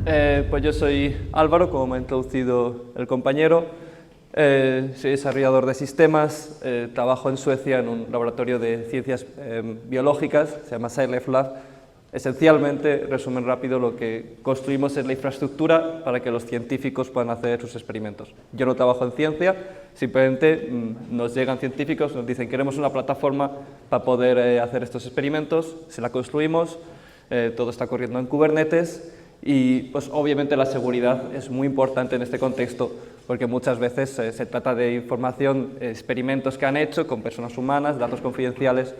Pues yo soy Álvaro, como me ha introducido el compañero. Soy desarrollador de sistemas, trabajo en Suecia en un laboratorio de ciencias biológicas, se llama SciLife Lab. Esencialmente, resumen rápido, lo que construimos es la infraestructura para que los científicos puedan hacer sus experimentos. Yo no trabajo en ciencia, simplemente nos llegan científicos, nos dicen queremos una plataforma para poder hacer estos experimentos, se la construimos, todo está corriendo en Kubernetes. Y pues obviamente la seguridad es muy importante en este contexto porque muchas veces se trata de información, experimentos que han hecho con personas humanas, datos confidenciales,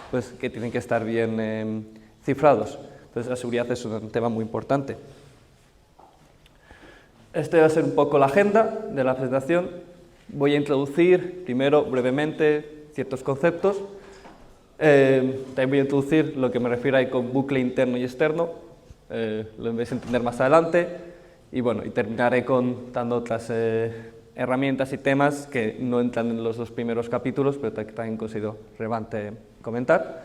pues que tienen que estar bien cifrados. Entonces la seguridad es un tema muy importante. Este va a ser un poco la agenda de la presentación. Voy a introducir primero brevemente ciertos conceptos. También voy a introducir lo que me refiero ahí con bucle interno y externo. Lo vais a entender más adelante y bueno, y terminaré dando otras herramientas y temas que no entran en los dos primeros capítulos, pero que también considero relevante comentar.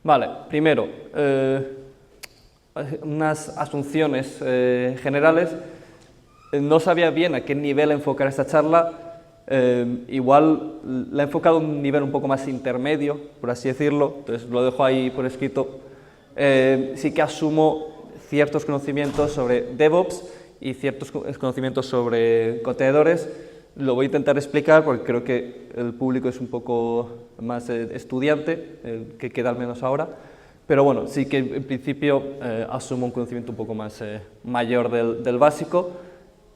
Vale, primero, unas asunciones generales. No sabía bien a qué nivel enfocar esta charla. Igual la he enfocado a un nivel un poco más intermedio, por así decirlo, entonces lo dejo ahí por escrito. Sí que asumo ciertos conocimientos sobre DevOps y ciertos conocimientos sobre contenedores. Lo voy a intentar explicar porque creo que el público es un poco más estudiante, que queda al menos ahora. Pero bueno, sí que en principio asumo un conocimiento un poco más mayor del básico.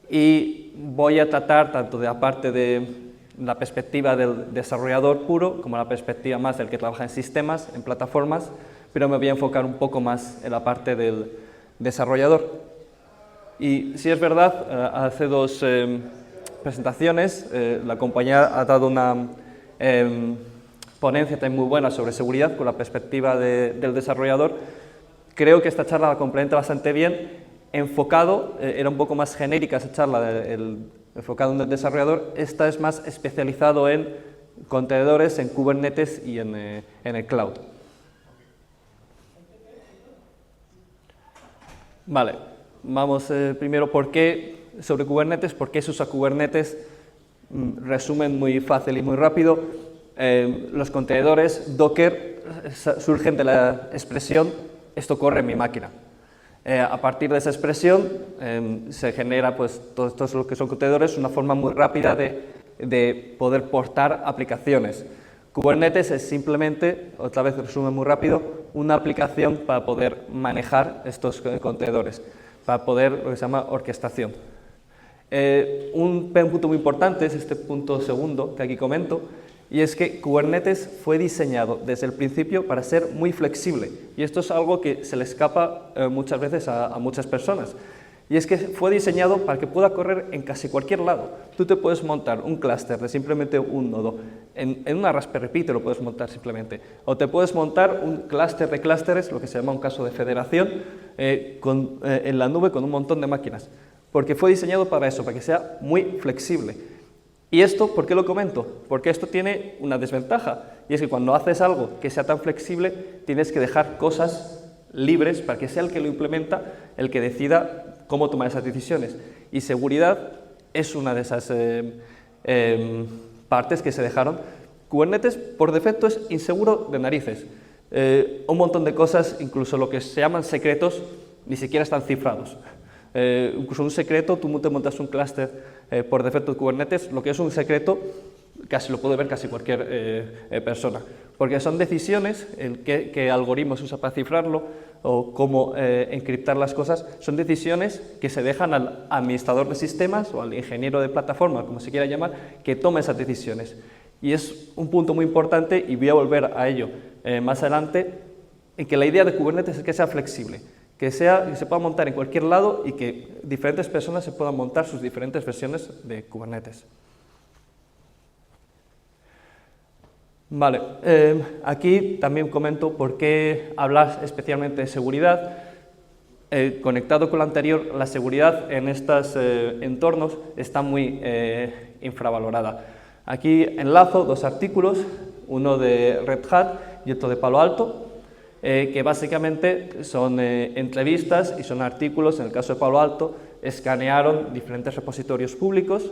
Y voy a tratar tanto de la parte de la perspectiva del desarrollador puro como la perspectiva más del que trabaja en sistemas, en plataformas, pero me voy a enfocar un poco más en la parte del desarrollador. Y si es verdad, hace dos presentaciones, la compañía ha dado una ponencia también muy buena sobre seguridad con la perspectiva del desarrollador. Creo que esta charla la complementa bastante bien. Enfocado, era un poco más genérica esa charla, enfocado en el desarrollador. Esta es más especializado en contenedores, en Kubernetes y en el cloud. Vale, vamos primero sobre Kubernetes, por qué se usa Kubernetes. Resumen muy fácil y muy rápido. Los contenedores Docker surgen de la expresión esto corre en mi máquina. A partir de esa expresión se genera pues, todo lo que son contenedores, una forma muy rápida de poder portar aplicaciones. Kubernetes es simplemente, otra vez resumen muy rápido, una aplicación para poder manejar estos contenedores, para poder lo que se llama orquestación. Un punto muy importante es este punto segundo que aquí comento, y es que Kubernetes fue diseñado desde el principio para ser muy flexible, y esto es algo que se le escapa muchas veces a muchas personas, y es que fue diseñado para que pueda correr en casi cualquier lado. Tú te puedes montar un clúster de simplemente un nodo, en una Raspberry Pi te lo puedes montar simplemente, o te puedes montar un clúster de clústeres, lo que se llama un caso de federación, en la nube con un montón de máquinas, porque fue diseñado para eso, para que sea muy flexible. ¿Y esto por qué lo comento? Porque esto tiene una desventaja, y es que cuando haces algo que sea tan flexible, tienes que dejar cosas libres para que sea el que lo implementa, el que decida cómo tomar esas decisiones. Y seguridad es una de esas partes que se dejaron. Kubernetes, por defecto, es inseguro de narices. Un montón de cosas, incluso lo que se llaman secretos, ni siquiera están cifrados. Incluso un secreto, tú te montas un clúster por defecto de Kubernetes, lo que es un secreto casi lo puede ver casi cualquier persona, porque son decisiones, qué algoritmos usa para cifrarlo o cómo encriptar las cosas, son decisiones que se dejan al administrador de sistemas o al ingeniero de plataforma, como se quiera llamar, que toma esas decisiones. Y es un punto muy importante, y voy a volver a ello más adelante, en que la idea de Kubernetes es que sea flexible, que se pueda montar en cualquier lado y que diferentes personas se puedan montar sus diferentes versiones de Kubernetes. Vale, aquí también comento por qué hablar especialmente de seguridad. Conectado con lo anterior, la seguridad en estos entornos está muy infravalorada. Aquí enlazo dos artículos, uno de Red Hat y otro de Palo Alto. que básicamente son entrevistas y son artículos. En el caso de Palo Alto, escanearon diferentes repositorios públicos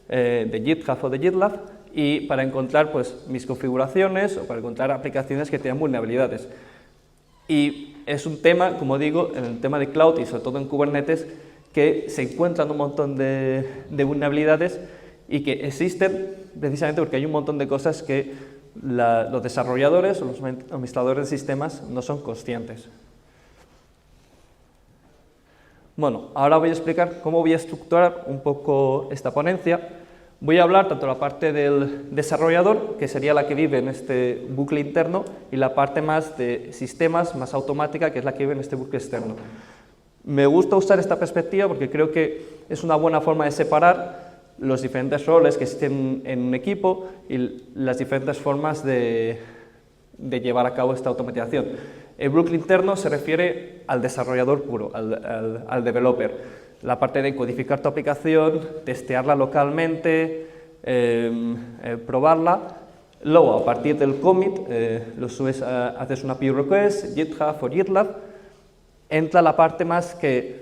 de GitHub o de GitLab y para encontrar pues, mis configuraciones o para encontrar aplicaciones que tengan vulnerabilidades. Y es un tema, como digo, en el tema de cloud y sobre todo en Kubernetes, que se encuentran un montón de vulnerabilidades y que existen precisamente porque hay un montón de cosas que los desarrolladores o los administradores de sistemas no son conscientes. Bueno, ahora voy a explicar cómo voy a estructurar un poco esta ponencia. Voy a hablar tanto de la parte del desarrollador, que sería la que vive en este bucle interno, y la parte más de sistemas, más automática, que es la que vive en este bucle externo. Me gusta usar esta perspectiva porque creo que es una buena forma de separar los diferentes roles que existen en un equipo y las diferentes formas de llevar a cabo esta automatización. El bucle interno se refiere al desarrollador puro, al developer. La parte de codificar tu aplicación, testearla localmente, probarla. Luego, a partir del commit, lo subes, haces una pull request, GitHub o GitLab. Entra la parte más que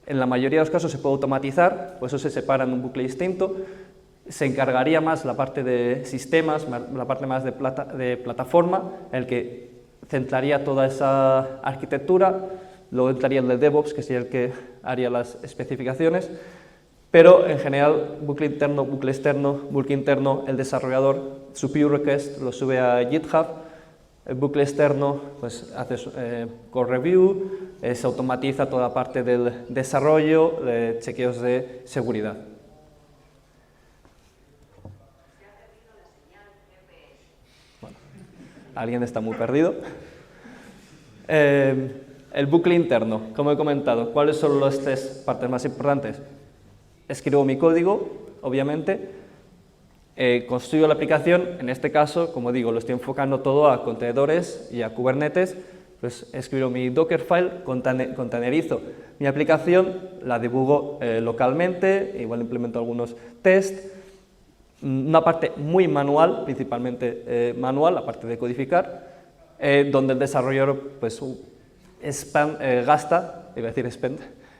en la mayoría de los casos se puede automatizar, por eso se separa en un bucle distinto. Se encargaría más la parte de sistemas, la parte más de plataforma, en el que centraría toda esa arquitectura. Luego entraría el de DevOps, que sería el que haría las especificaciones. Pero en general, bucle interno, bucle externo, bucle interno, el desarrollador, su pull request lo sube a GitHub. El bucle externo, pues haces code review, se automatiza toda la parte del desarrollo, de chequeos de seguridad. Bueno, alguien está muy perdido. El bucle interno, como he comentado, ¿cuáles son las tres partes más importantes? Escribo mi código, obviamente. Construyo la aplicación, en este caso, como digo, lo estoy enfocando todo a contenedores y a Kubernetes, pues escribo mi Dockerfile, containerizo mi aplicación, la debugo localmente, igual implemento algunos tests, una parte muy manual, principalmente manual, la parte de codificar, donde el desarrollador pues, gasta, iba a decir spend,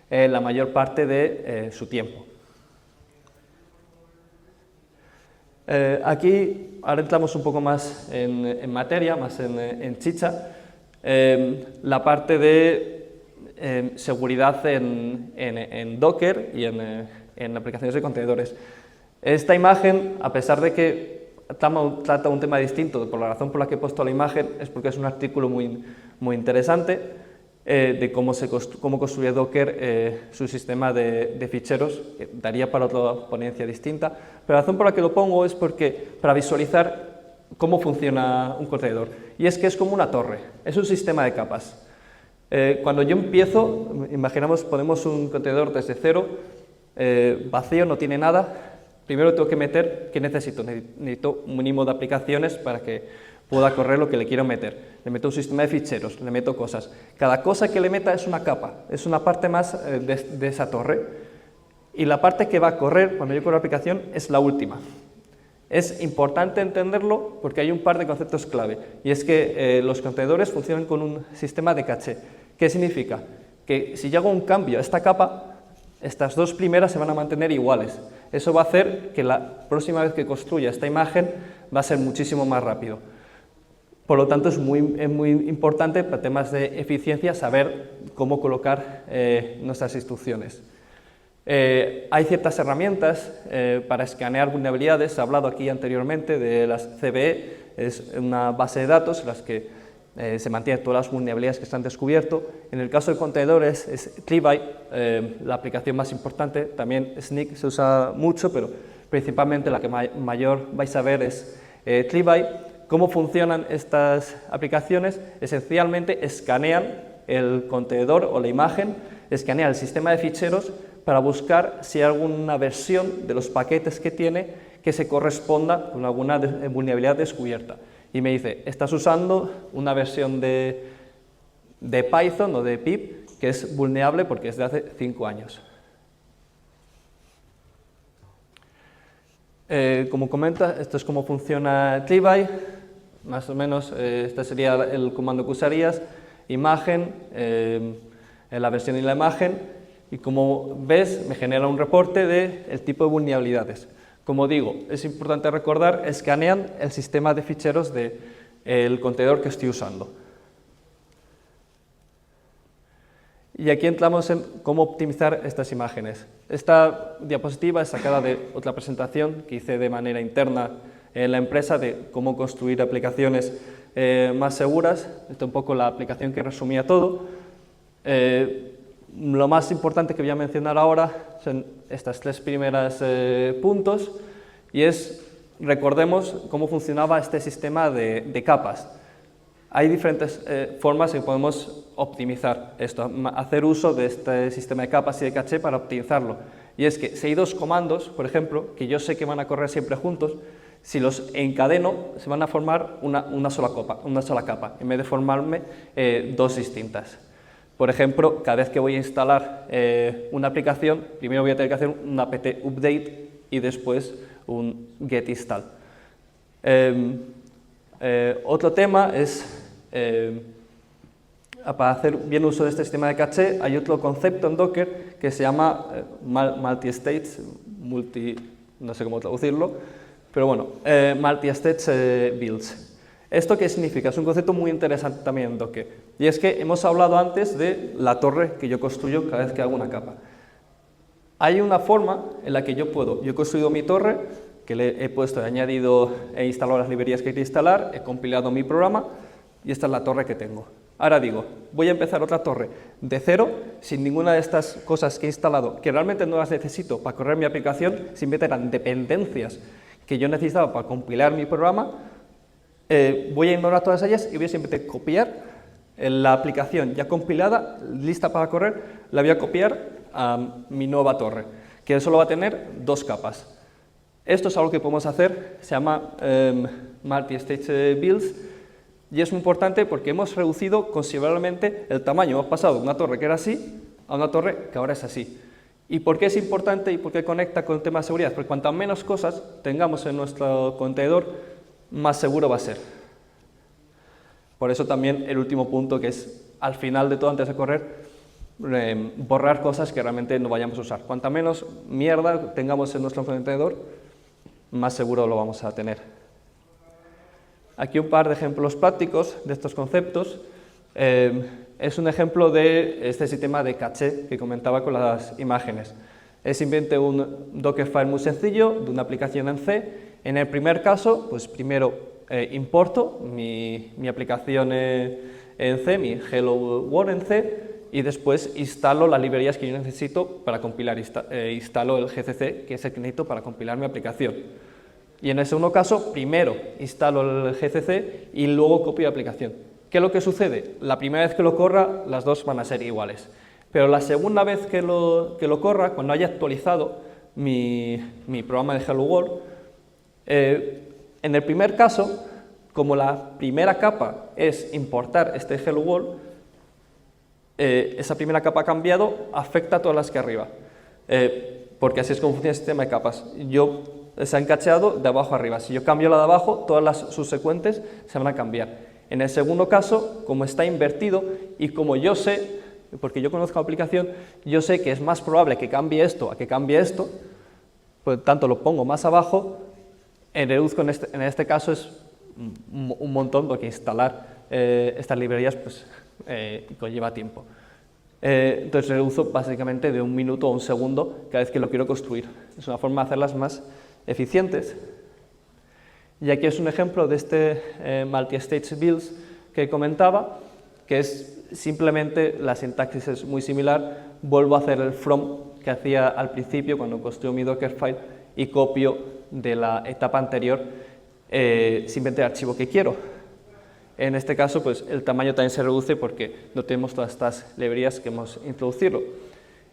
la mayor parte de su tiempo. Aquí ahora entramos un poco más en materia, más en chicha, la parte de seguridad en Docker y en aplicaciones de contenedores. Esta imagen, a pesar de que trata un tema distinto, por la razón por la que he puesto la imagen, es porque es un artículo muy interesante de cómo construye Docker su sistema de ficheros, que daría para otra ponencia distinta, pero la razón por la que lo pongo es porque para visualizar cómo funciona un contenedor, y es que es como una torre, es un sistema de capas. Cuando yo empiezo, imaginamos, ponemos un contenedor desde cero, vacío, no tiene nada, primero tengo que meter, ¿qué necesito? Necesito un mínimo de aplicaciones para que pueda correr lo que le quiero meter. Le meto un sistema de ficheros, le meto cosas. Cada cosa que le meta es una capa, es una parte más de esa torre. Y la parte que va a correr cuando yo corro la aplicación es la última. Es importante entenderlo porque hay un par de conceptos clave. Y es que los contenedores funcionan con un sistema de caché. ¿Qué significa? Que si yo hago un cambio a esta capa, estas dos primeras se van a mantener iguales. Eso va a hacer que la próxima vez que construya esta imagen va a ser muchísimo más rápido. Por lo tanto, es muy importante para temas de eficiencia saber cómo colocar nuestras instrucciones. Hay ciertas herramientas para escanear vulnerabilidades. Se ha hablado aquí anteriormente de las CVE, es una base de datos en las que se mantienen todas las vulnerabilidades que se han descubierto. En el caso de contenedores es Triby, la aplicación más importante. También Snyk se usa mucho, pero principalmente la que mayor vais a ver es Triby. ¿Cómo funcionan estas aplicaciones? Esencialmente escanean el contenedor o la imagen, escanean el sistema de ficheros para buscar si hay alguna versión de los paquetes que tiene que se corresponda con alguna vulnerabilidad descubierta. Y me dice, estás usando una versión de Python o de pip que es vulnerable porque es de hace 5 años. Como comenta, esto es cómo funciona Triby. más o menos este sería el comando que usarías, imagen, la versión y la imagen, y como ves me genera un reporte del tipo de vulnerabilidades. Como digo, es importante recordar, escanean el sistema de ficheros del contenedor que estoy usando. Y aquí entramos en cómo optimizar estas imágenes. Esta diapositiva es sacada de otra presentación que hice de manera interna en la empresa de cómo construir aplicaciones más seguras. Esta es un poco la aplicación que resumía todo. Lo más importante que voy a mencionar ahora son estas tres primeras puntos, y es, recordemos cómo funcionaba este sistema de capas. Hay diferentes formas en que podemos optimizar esto, hacer uso de este sistema de capas y de caché para optimizarlo. Y es que si hay dos comandos, por ejemplo, que yo sé que van a correr siempre juntos, si los encadeno se van a formar una sola capa, en vez de formarme dos distintas. Por ejemplo, cada vez que voy a instalar una aplicación, primero voy a tener que hacer un apt update y después un get install. Otro tema es, para hacer bien uso de este sistema de caché, hay otro concepto en Docker que se llama multi-states, no sé cómo traducirlo, pero bueno, multi-states builds. ¿Esto qué significa? Es un concepto muy interesante también en Docker, y es que hemos hablado antes de la torre que yo construyo cada vez que hago una capa. Hay una forma en la que yo he construido mi torre, que le he puesto, he instalado las librerías que quiero instalar, he compilado mi programa, y esta es la torre que tengo. Ahora digo, voy a empezar otra torre de cero, sin ninguna de estas cosas que he instalado, que realmente no las necesito para correr mi aplicación, simplemente eran dependencias que yo necesitaba para compilar mi programa. Voy a ignorar todas ellas y voy a simplemente copiar la aplicación ya compilada, lista para correr, la voy a copiar a mi nueva torre, que solo va a tener dos capas. Esto es algo que podemos hacer, se llama multi-stage builds, y es muy importante porque hemos reducido considerablemente el tamaño. Hemos pasado de una torre que era así a una torre que ahora es así. ¿Y por qué es importante y por qué conecta con el tema de seguridad? Porque cuantas menos cosas tengamos en nuestro contenedor, más seguro va a ser. Por eso también el último punto, que es al final de todo, antes de correr, borrar cosas que realmente no vayamos a usar. Cuanta menos mierda tengamos en nuestro contenedor, más seguro lo vamos a tener. Aquí un par de ejemplos prácticos de estos conceptos. Es un ejemplo de este sistema de caché que comentaba con las imágenes. Es simplemente un Dockerfile muy sencillo de una aplicación en C. En el primer caso, pues primero importo mi aplicación en C, mi Hello World en C, y después instalo las librerías que yo necesito para compilar. Instalo el GCC, que es el que necesito para compilar mi aplicación. Y en el segundo caso, primero instalo el GCC y luego copio la aplicación. ¿Qué es lo que sucede? La primera vez que lo corra, las dos van a ser iguales. Pero la segunda vez que lo corra, cuando haya actualizado mi programa de Hello World, en el primer caso, como la primera capa es importar este Hello World, esa primera capa ha cambiado, afecta a todas las que arriba. Porque así es como funciona el sistema de capas. Se han cacheado de abajo a arriba. Si yo cambio la de abajo, todas las subsecuentes se van a cambiar. En el segundo caso, como está invertido y como yo sé, porque yo conozco la aplicación, yo sé que es más probable que cambie esto a que cambie esto, pues tanto lo pongo más abajo, reduzco en este caso es un montón, porque instalar estas librerías pues, conlleva tiempo. Entonces reduzco básicamente de 1 minuto a 1 segundo cada vez que lo quiero construir. Es una forma de hacerlas más eficientes. Y aquí es un ejemplo de este multi-stage builds que comentaba, que es simplemente, la sintaxis es muy similar, vuelvo a hacer el from que hacía al principio cuando construyo mi Dockerfile y copio de la etapa anterior simplemente el archivo que quiero. En este caso, pues el tamaño también se reduce porque no tenemos todas estas librerías que hemos introducido.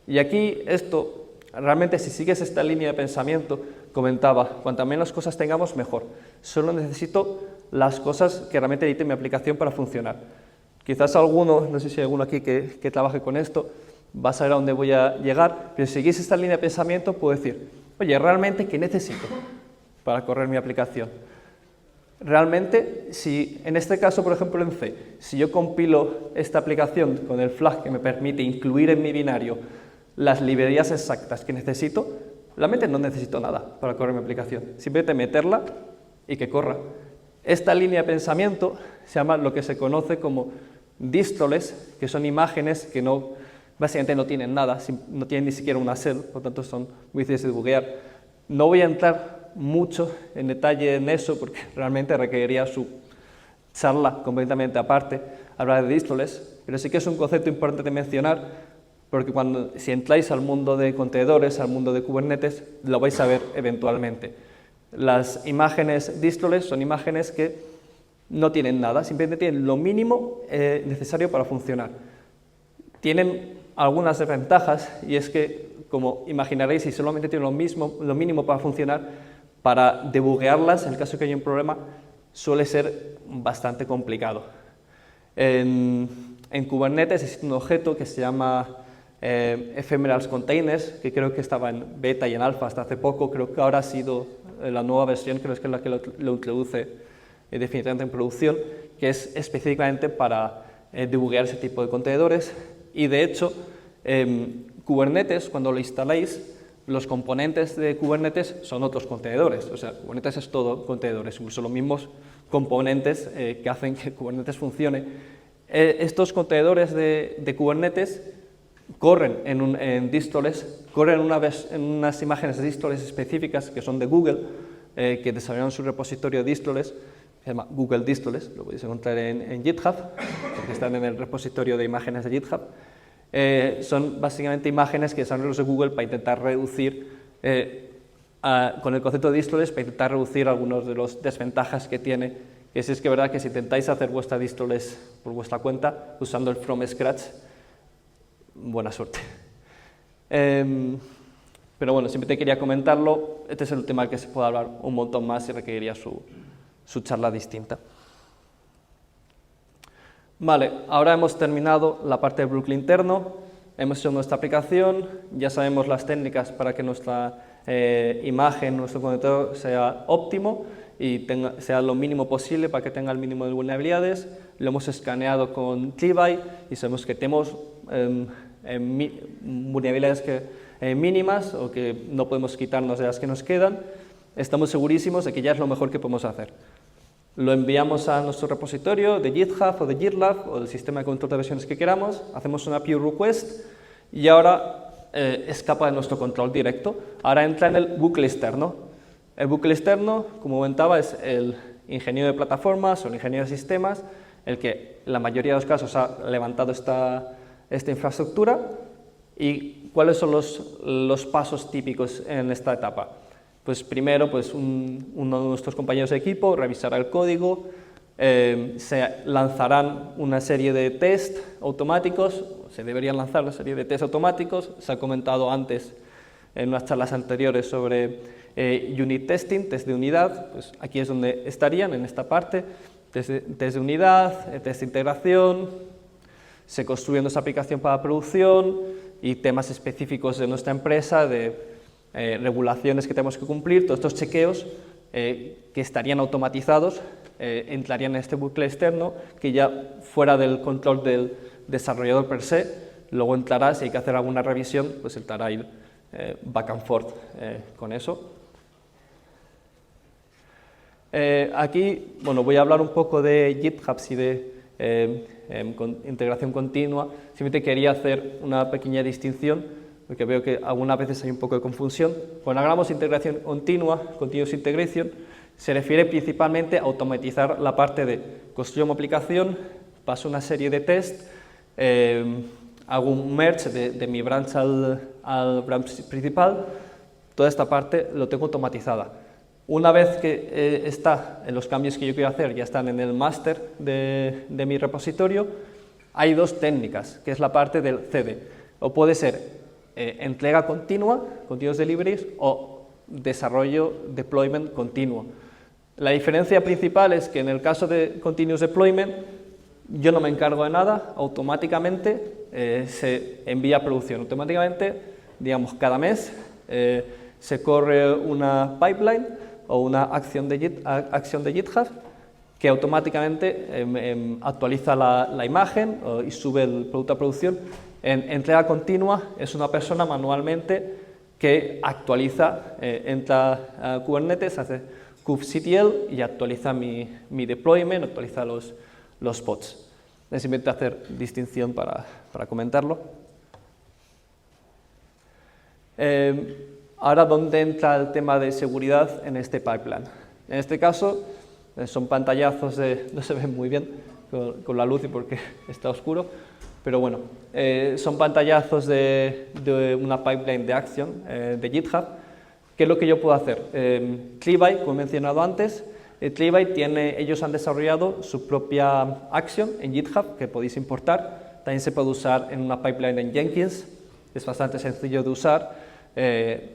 Y aquí esto, realmente si sigues esta línea de pensamiento, comentaba, cuantas menos cosas tengamos, mejor. Solo necesito las cosas que realmente necesite mi aplicación para funcionar. Quizás alguno, no sé si hay alguno aquí que trabaje con esto, va a saber a dónde voy a llegar, pero si seguís esta línea de pensamiento, puedo decir, oye, ¿realmente qué necesito para correr mi aplicación? Realmente, si en este caso, por ejemplo en C, si yo compilo esta aplicación con el flag que me permite incluir en mi binario las librerías exactas que necesito, realmente no necesito nada para correr mi aplicación, simplemente meterla y que corra. Esta línea de pensamiento se llama lo que se conoce como dístoles, que son imágenes que básicamente no tienen nada, no tienen ni siquiera una shell, por lo tanto son muy difíciles de debuguear. No voy a entrar mucho en detalle en eso porque realmente requeriría su charla completamente aparte, hablar de dístoles, pero sí que es un concepto importante de mencionar porque si entráis al mundo de contenedores, al mundo de Kubernetes, lo vais a ver eventualmente. Las imágenes dístoles son imágenes que no tienen nada, simplemente tienen lo mínimo necesario para funcionar. Tienen algunas desventajas y es que, como imaginaréis, si solamente tienen lo mínimo para funcionar, para debuguearlas, en el caso de que haya un problema, suele ser bastante complicado. En Kubernetes existe un objeto que se llama Ephemeral Containers, que creo que estaba en beta y en alfa hasta hace poco, creo que ahora ha sido la nueva versión, creo que es la que lo introduce definitivamente en producción, que es específicamente para debuguear ese tipo de contenedores. Y de hecho, Kubernetes, cuando lo instaláis, los componentes de Kubernetes son otros contenedores, o sea, Kubernetes es todo contenedores, incluso los mismos componentes que hacen que Kubernetes funcione. Estos contenedores de Kubernetes corren en dístoles, corren en unas imágenes de dístoles específicas que son de Google, que desarrollaron su repositorio de dístoles, se llama Google Dístoles, lo podéis encontrar en GitHub, porque están en el repositorio de imágenes de GitHub. Son básicamente imágenes que desarrollan los de Google para intentar reducir, con el concepto de dístoles, para intentar reducir algunas de las desventajas que tiene, que es que es verdad que si intentáis hacer vuestra dístoles por vuestra cuenta, usando el from scratch, buena suerte. Pero bueno, siempre te quería comentarlo, este es el tema del que se puede hablar un montón más y requeriría su charla distinta. Vale, ahora hemos terminado la parte de Brooklyn interno, hemos hecho nuestra aplicación, ya sabemos las técnicas para que nuestra imagen, nuestro conector sea óptimo y sea lo mínimo posible para que tenga el mínimo de vulnerabilidades. Lo hemos escaneado con TBI y sabemos que tenemos vulnerabilidades mínimas o que no podemos quitarnos de las que nos quedan. Estamos segurísimos de que ya es lo mejor que podemos hacer. Lo enviamos a nuestro repositorio de GitHub o de GitLab o del sistema de control de versiones que queramos, hacemos una pull request y ahora escapa de nuestro control directo. Ahora entra en el bucle externo. El bucle externo, como comentaba, es el ingeniero de plataformas o el ingeniero de sistemas, el que en la mayoría de los casos ha levantado esta infraestructura. ¿Y cuáles son los pasos típicos en esta etapa? Pues primero, pues uno de nuestros compañeros de equipo revisará el código, se lanzarán una serie de test automáticos, se deberían lanzar una serie de test automáticos, se ha comentado antes en unas charlas anteriores sobre unit testing, test de unidad, pues aquí es donde estarían, en esta parte, test de unidad, test de integración, se construye nuestra aplicación para producción y temas específicos de nuestra empresa, de regulaciones que tenemos que cumplir, todos estos chequeos que estarían automatizados entrarían en este bucle externo que ya fuera del control del desarrollador per se, luego entrará, si hay que hacer alguna revisión, pues entrará a ir back and forth con eso. Aquí, bueno, voy a hablar un poco de GitHub y de integración continua. Simplemente quería hacer una pequeña distinción porque veo que algunas veces hay un poco de confusión. Cuando hablamos de integración continua, continuous integration, se refiere principalmente a automatizar la parte de construyo una aplicación, paso una serie de test, hago un merge de mi branch al branch principal, toda esta parte lo tengo automatizada. Una vez que los cambios que yo quiero hacer ya están en el master de mi repositorio, hay dos técnicas, que es la parte del CD. O puede ser entrega continua, continuous deliveries, o desarrollo, deployment continuo. La diferencia principal es que en el caso de continuous deployment, yo no me encargo de nada, automáticamente se envía a producción. Automáticamente, digamos, cada mes se corre una pipeline o una acción de GitHub que automáticamente actualiza la imagen y sube el producto a producción. En entrega continua es una persona manualmente que actualiza, entra a Kubernetes, hace kubectl y actualiza mi deployment, actualiza los pods. Simplemente hacer distinción para comentarlo. Ahora, ¿dónde entra el tema de seguridad en este pipeline? En este caso, son pantallazos, no se ven muy bien con la luz y porque está oscuro, pero bueno, son pantallazos de una pipeline de acción de GitHub. ¿Qué es lo que yo puedo hacer? Clivi, como he mencionado antes, Clivi ellos han desarrollado su propia acción en GitHub que podéis importar. También se puede usar en una pipeline en Jenkins, es bastante sencillo de usar.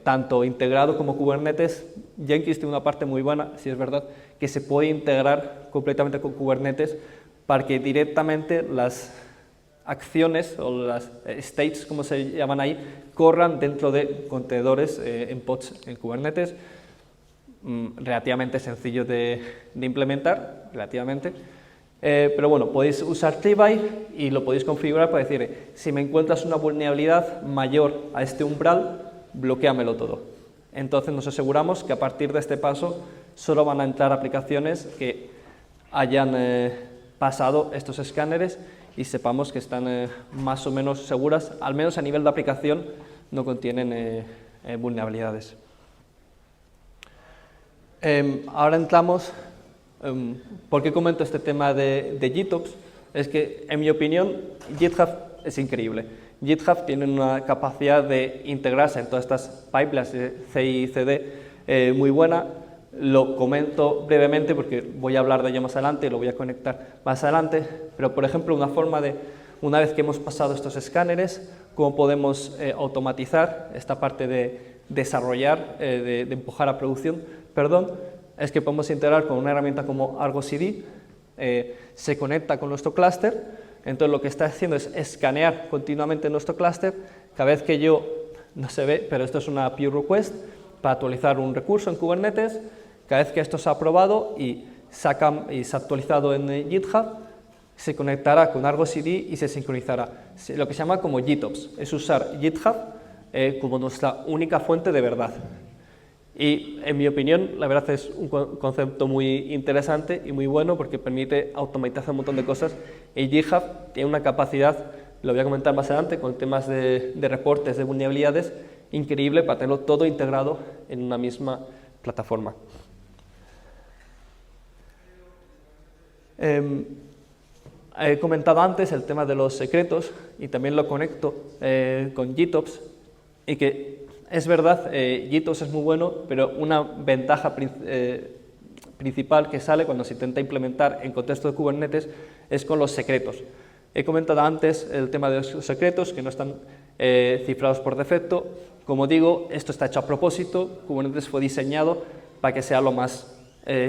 Tanto integrado como Kubernetes. Jenkins tiene una parte muy buena, si es verdad, que se puede integrar completamente con Kubernetes para que directamente las acciones o las states, como se llaman ahí, corran dentro de contenedores en pods en Kubernetes. Relativamente sencillo de implementar, relativamente. Pero bueno, podéis usar Clivi y lo podéis configurar para decir, si me encuentras una vulnerabilidad mayor a este umbral, bloquéamelo todo. Entonces nos aseguramos que a partir de este paso solo van a entrar aplicaciones que hayan pasado estos escáneres y sepamos que están más o menos seguras, al menos a nivel de aplicación no contienen vulnerabilidades. Ahora entramos, ¿por qué comento este tema de GitOps? Es que, en mi opinión, GitHub es increíble. GitHub tiene una capacidad de integrarse en todas estas pipelines de CI y CD muy buena. Lo comento brevemente porque voy a hablar de ello más adelante y lo voy a conectar más adelante. Pero, por ejemplo, una vez que hemos pasado estos escáneres, cómo podemos automatizar esta parte de desarrollar, de empujar a producción, es que podemos integrar con una herramienta como Argo CD, se conecta con nuestro clúster. Entonces lo que está haciendo es escanear continuamente nuestro clúster. Cada vez que no se ve, pero esto es una pull request para actualizar un recurso en Kubernetes. Cada vez que esto se ha aprobado y se ha actualizado en GitHub, se conectará con Argo CD y se sincronizará. Lo que se llama como GitOps, es usar GitHub como nuestra única fuente de verdad. Y en mi opinión, la verdad es un concepto muy interesante y muy bueno porque permite automatizar un montón de cosas. Y GitHub tiene una capacidad, lo voy a comentar más adelante, con temas de reportes de vulnerabilidades, increíble para tenerlo todo integrado en una misma plataforma. He comentado antes el tema de los secretos y también lo conecto con GitOps y que es verdad, GitOps es muy bueno, pero una ventaja principal que sale cuando se intenta implementar en contexto de Kubernetes es con los secretos. He comentado antes el tema de los secretos que no están cifrados por defecto. Como digo, esto está hecho a propósito. Kubernetes fue diseñado para que sea lo más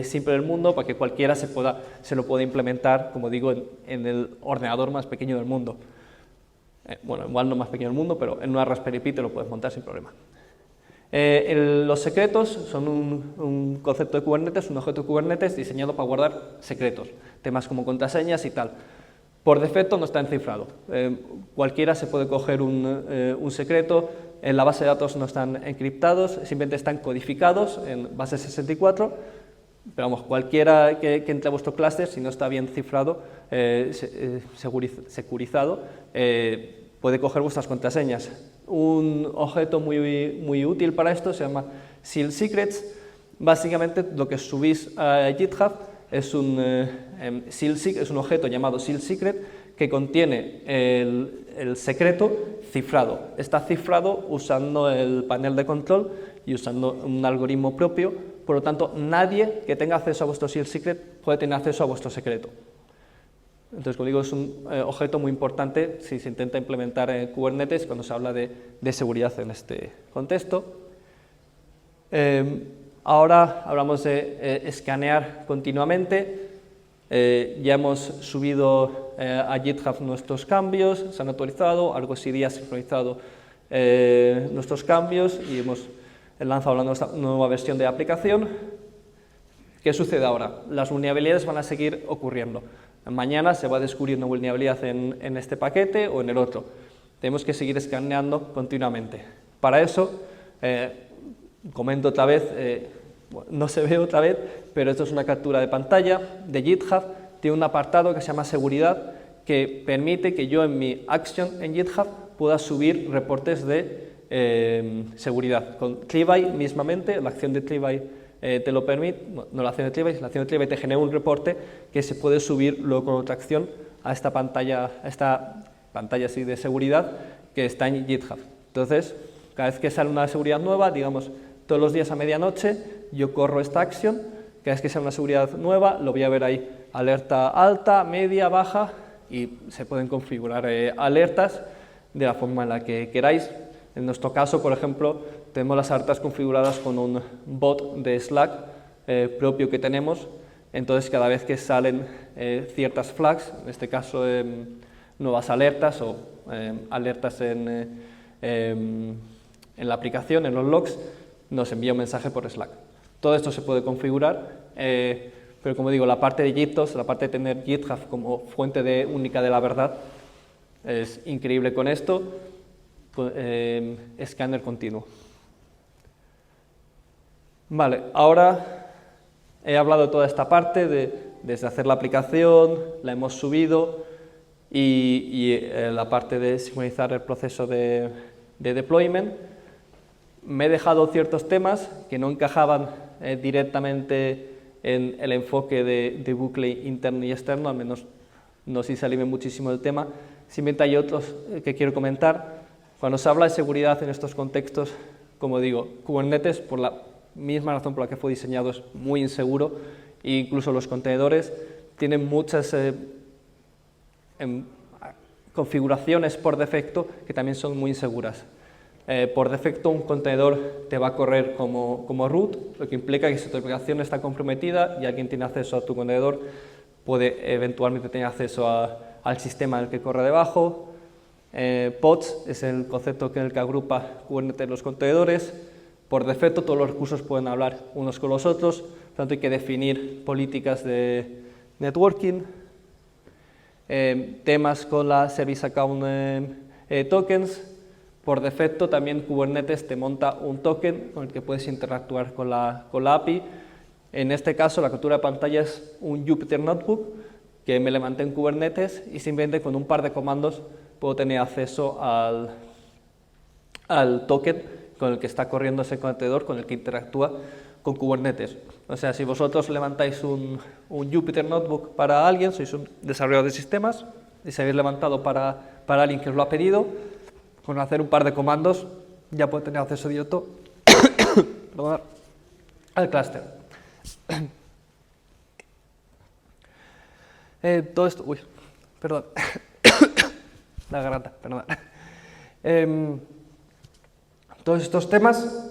simple del mundo, para que cualquiera se lo pueda implementar, como digo, en el ordenador más pequeño del mundo. Bueno, igual no más pequeño del mundo, pero en una Raspberry Pi te lo puedes montar sin problema. Los secretos son un concepto de Kubernetes, un objeto de Kubernetes diseñado para guardar secretos, temas como contraseñas y tal. Por defecto no está encifrado. Cualquiera se puede coger un secreto, en la base de datos no están encriptados, simplemente están codificados en base 64, pero vamos, cualquiera que entre a vuestro clúster, si no está bien cifrado, securizado, puede coger vuestras contraseñas. Un objeto muy útil para esto se llama Seal Secrets. Básicamente lo que subís a GitHub es un objeto llamado Seal Secret que contiene el secreto cifrado. Está cifrado usando el panel de control y usando un algoritmo propio, por lo tanto nadie que tenga acceso a vuestro Seal Secret puede tener acceso a vuestro secreto. Entonces, como digo, es un objeto muy importante si se intenta implementar en Kubernetes cuando se habla de seguridad en este contexto. Ahora hablamos de escanear continuamente. Ya hemos subido a GitHub nuestros cambios, se han actualizado, Argo CD ha sincronizado nuestros cambios y hemos lanzado la nueva versión de aplicación, ¿Qué sucede ahora? Las vulnerabilidades van a seguir ocurriendo. Mañana se va a descubrir una vulnerabilidad en este paquete o en el otro. Tenemos que seguir escaneando continuamente. Para eso, comento otra vez, no se ve otra vez, pero esto es una captura de pantalla de GitHub. Tiene un apartado que se llama seguridad, que permite que yo en mi action en GitHub pueda subir reportes de seguridad. Con ClearEye mismamente, la acción de ClearEye te lo permite, no la acción de ClearEye te genera un reporte que se puede subir luego con otra acción a esta pantalla así de seguridad que está en GitHub. Entonces, cada vez que sale una seguridad nueva, digamos, todos los días a medianoche, yo corro esta acción, cada vez que sale una seguridad nueva, lo voy a ver ahí, alerta alta, media, baja, y se pueden configurar alertas de la forma en la que queráis. En nuestro caso, por ejemplo, tenemos las alertas configuradas con un bot de Slack propio que tenemos, entonces cada vez que salen ciertas flags, en este caso nuevas alertas o alertas en la aplicación, en los logs, nos envía un mensaje por Slack. Todo esto se puede configurar, pero como digo, la parte de GitOps, la parte de tener GitHub como fuente única de la verdad, es increíble con esto. Escáner continuo. Vale, ahora he hablado de toda esta parte, desde hacer la aplicación, la hemos subido, y la parte de sincronizar el proceso de deployment. Me he dejado ciertos temas que no encajaban directamente en el enfoque de bucle interno y externo, al menos no si salíme muchísimo del tema. Simplemente hay otros que quiero comentar. Cuando se habla de seguridad en estos contextos, como digo, Kubernetes, por la misma razón por la que fue diseñado, es muy inseguro, e incluso los contenedores tienen muchas configuraciones por defecto que también son muy inseguras. Por defecto un contenedor te va a correr como root, lo que implica que si tu aplicación está comprometida y alguien tiene acceso a tu contenedor, puede eventualmente tener acceso al sistema en el que corre debajo. Pods es el concepto en el que agrupa Kubernetes los contenedores. Por defecto todos los recursos pueden hablar unos con los otros, por lo tanto hay que definir políticas de networking. Temas con la Service Account Tokens. Por defecto también Kubernetes te monta un token con el que puedes interactuar con la API. En este caso la captura de pantalla es un Jupyter Notebook que me levanté en Kubernetes y simplemente con un par de comandos puedo tener acceso al token con el que está corriendo ese contenedor, con el que interactúa con Kubernetes. O sea, si vosotros levantáis un Jupyter Notebook para alguien, sois un desarrollador de sistemas y se habéis levantado para alguien que os lo ha pedido, con hacer un par de comandos ya puede tener acceso directo al clúster. Todo esto, perdón, la garganta, perdón. Todos estos temas,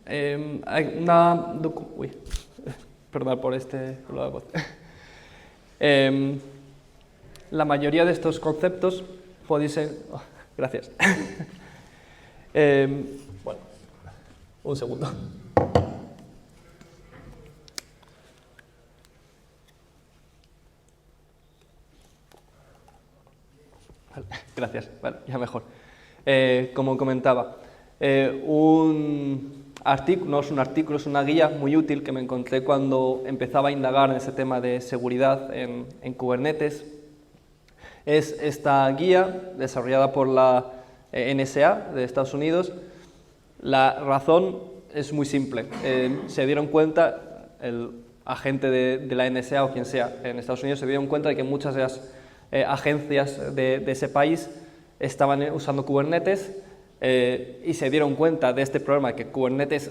hay una perdón por la voz. La mayoría de estos conceptos podéis ser... gracias. Bueno, un segundo. Vale, gracias, vale, ya mejor. Como comentaba, un artículo, no es un artículo, es una guía muy útil que me encontré cuando empezaba a indagar en ese tema de seguridad en Kubernetes. Es esta guía desarrollada por la NSA de Estados Unidos. La razón es muy simple. Se dieron cuenta, el agente de la NSA o quien sea en Estados Unidos se dieron cuenta de que muchas de las agencias de ese país estaban usando Kubernetes y se dieron cuenta de este problema, que Kubernetes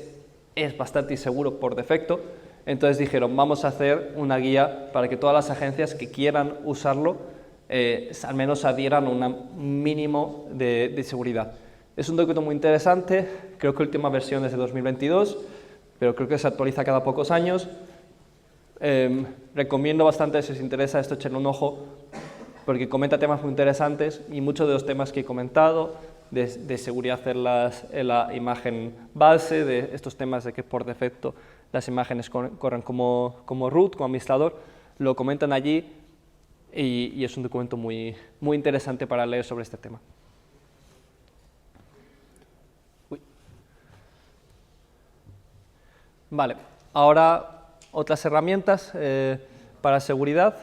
es bastante inseguro por defecto. Entonces dijeron, vamos a hacer una guía para que todas las agencias que quieran usarlo al menos adhieran a un mínimo de seguridad. Es un documento muy interesante, creo que la última versión es de 2022, pero creo que se actualiza cada pocos años. Recomiendo bastante, si os interesa esto, echenle un ojo, porque comenta temas muy interesantes y muchos de los temas que he comentado, de seguridad en la imagen base, de estos temas de que por defecto las imágenes corren como root, como administrador, lo comentan allí y es un documento muy interesante para leer sobre este tema. Vale, ahora otras herramientas para seguridad,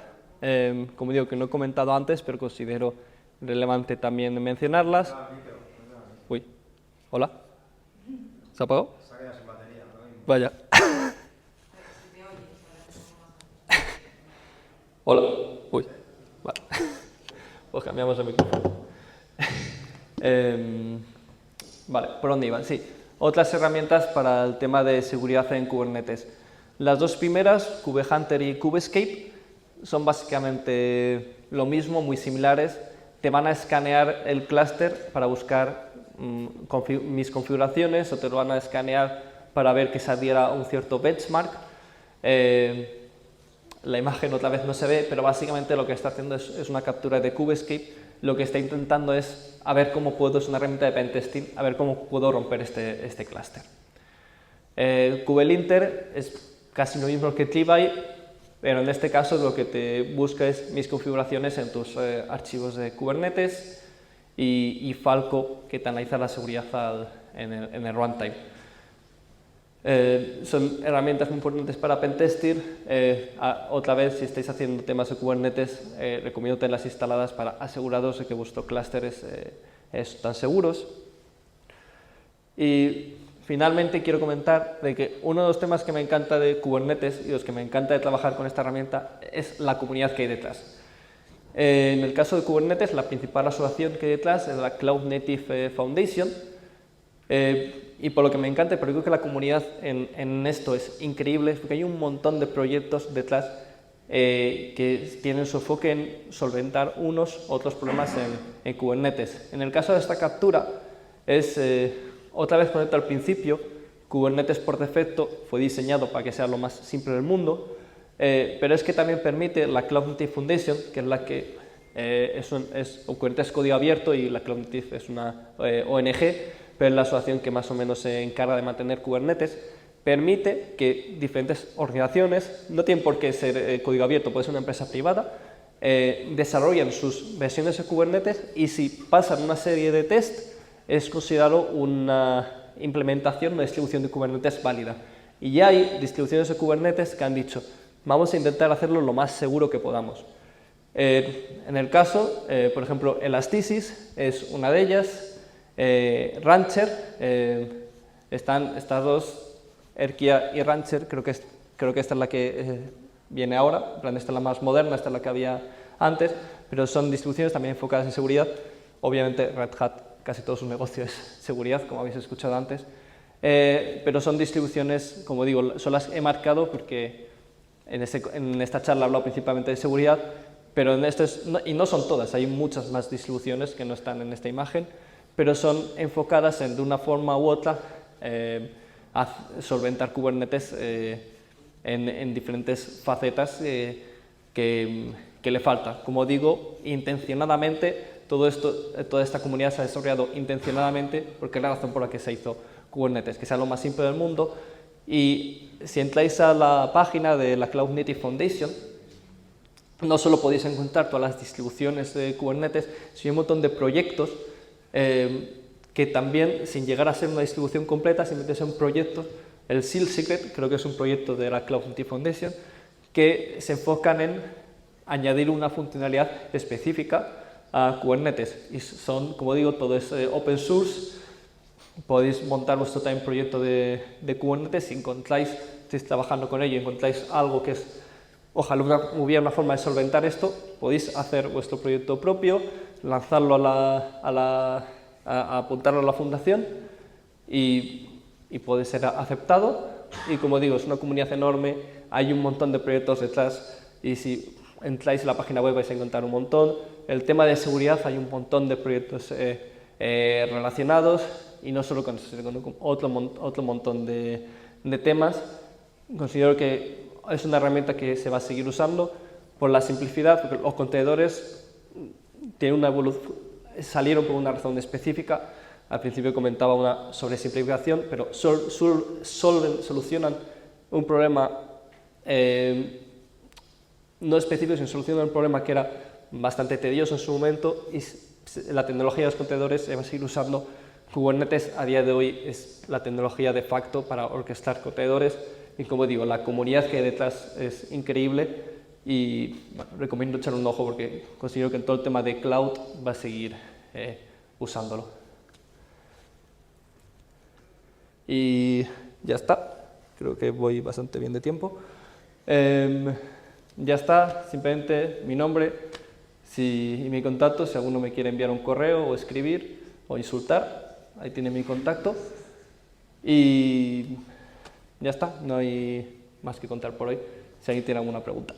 como digo que no he comentado antes, pero considero relevante también mencionarlas. Uy, hola, ¿se apagó? Se ha quedado sin batería. Vaya. Hola, uy, vale, pues cambiamos el micrófono. Vale, ¿por dónde iban? Sí. Otras herramientas para el tema de seguridad en Kubernetes. Las dos primeras, KubeHunter y KubeEscape, son básicamente lo mismo, muy similares. Te van a escanear el clúster para buscar mis configuraciones o te lo van a escanear para ver que se adhiera a un cierto benchmark. La imagen otra vez no se ve, pero básicamente lo que está haciendo es una captura de KubeEscape. Lo que está intentando es a ver cómo puedo, es una herramienta de pentesting, a ver cómo puedo romper este clúster. KubeLinter es casi lo mismo que Triby, pero en este caso lo que te busca es mis configuraciones en tus archivos de Kubernetes y Falco, que te analiza la seguridad en el runtime. Son herramientas muy importantes para pentesting. Otra vez, si estáis haciendo temas de Kubernetes, recomiendo tenerlas instaladas para aseguraros de que vuestro clúster están seguros. Y finalmente quiero comentar de que uno de los temas que me encanta de Kubernetes y los que me encanta de trabajar con esta herramienta es la comunidad que hay detrás. En el caso de Kubernetes, la principal asociación que hay detrás es la Cloud Native Foundation. Y por lo que me encanta, pero creo que la comunidad en esto es increíble, porque hay un montón de proyectos detrás que tienen su enfoque en solventar otros problemas en Kubernetes. En el caso de esta captura, es otra vez conecto al principio. Kubernetes por defecto fue diseñado para que sea lo más simple del mundo, pero es que también permite la Cloud Native Foundation, que es la que Kubernetes es código abierto y la Cloud Native es una ONG, pero es la asociación que más o menos se encarga de mantener Kubernetes, permite que diferentes organizaciones, no tienen por qué ser código abierto, puede ser una empresa privada, desarrollen sus versiones de Kubernetes y si pasan una serie de test, es considerado una implementación, una distribución de Kubernetes válida. Y ya hay distribuciones de Kubernetes que han dicho, vamos a intentar hacerlo lo más seguro que podamos. En el caso, por ejemplo, Elasticsearch es una de ellas. Rancher, están estas dos, Erkia y Rancher, creo que esta es la que viene ahora, en plan, esta es la más moderna, esta es la que había antes, pero son distribuciones también enfocadas en seguridad. Obviamente Red Hat, casi todo su negocio es seguridad, como habéis escuchado antes, pero son distribuciones, como digo, solo las he marcado porque en esta charla he hablado principalmente de seguridad, pero y no son todas, hay muchas más distribuciones que no están en esta imagen, pero son enfocadas de una forma u otra a solventar Kubernetes en diferentes facetas que le falta. Como digo, intencionadamente, toda esta comunidad se ha desarrollado intencionadamente porque es la razón por la que se hizo Kubernetes, que sea lo más simple del mundo. Y si entráis a la página de la Cloud Native Foundation, no solo podéis encontrar todas las distribuciones de Kubernetes, sino un montón de proyectos que también, sin llegar a ser una distribución completa, simplemente son proyectos. El Seal Secret creo que es un proyecto de la Cloud Native Foundation que se enfocan en añadir una funcionalidad específica a Kubernetes y son, como digo, todo es open source. Podéis montar vuestro también proyecto de Kubernetes. Si estáis trabajando con ello y encontráis algo que ojalá hubiera una forma de solventar esto, podéis hacer vuestro proyecto propio, lanzarlo a apuntarlo a la fundación y puede ser aceptado. Y como digo, es una comunidad enorme, hay un montón de proyectos detrás y si entráis en la página web vais a encontrar un montón. El tema de seguridad, hay un montón de proyectos relacionados y no solo con eso, sino con otro montón de temas. Considero que es una herramienta que se va a seguir usando por la simplicidad, porque los contenedores tienen una salieron por una razón específica. Al principio comentaba una sobresimplificación, pero solucionan un problema no específico, sino solucionando un problema que era bastante tedioso en su momento, y la tecnología de los contenedores se va a seguir usando. Kubernetes a día de hoy es la tecnología de facto para orquestar contenedores, y como digo, la comunidad que hay detrás es increíble, y bueno, recomiendo echar un ojo porque considero que en todo el tema de cloud va a seguir usándolo. Y ya está, creo que voy bastante bien de tiempo. Ya está, simplemente mi nombre y mi contacto, si alguno me quiere enviar un correo o escribir o insultar, ahí tiene mi contacto. Y ya está, no hay más que contar por hoy, si alguien tiene alguna pregunta.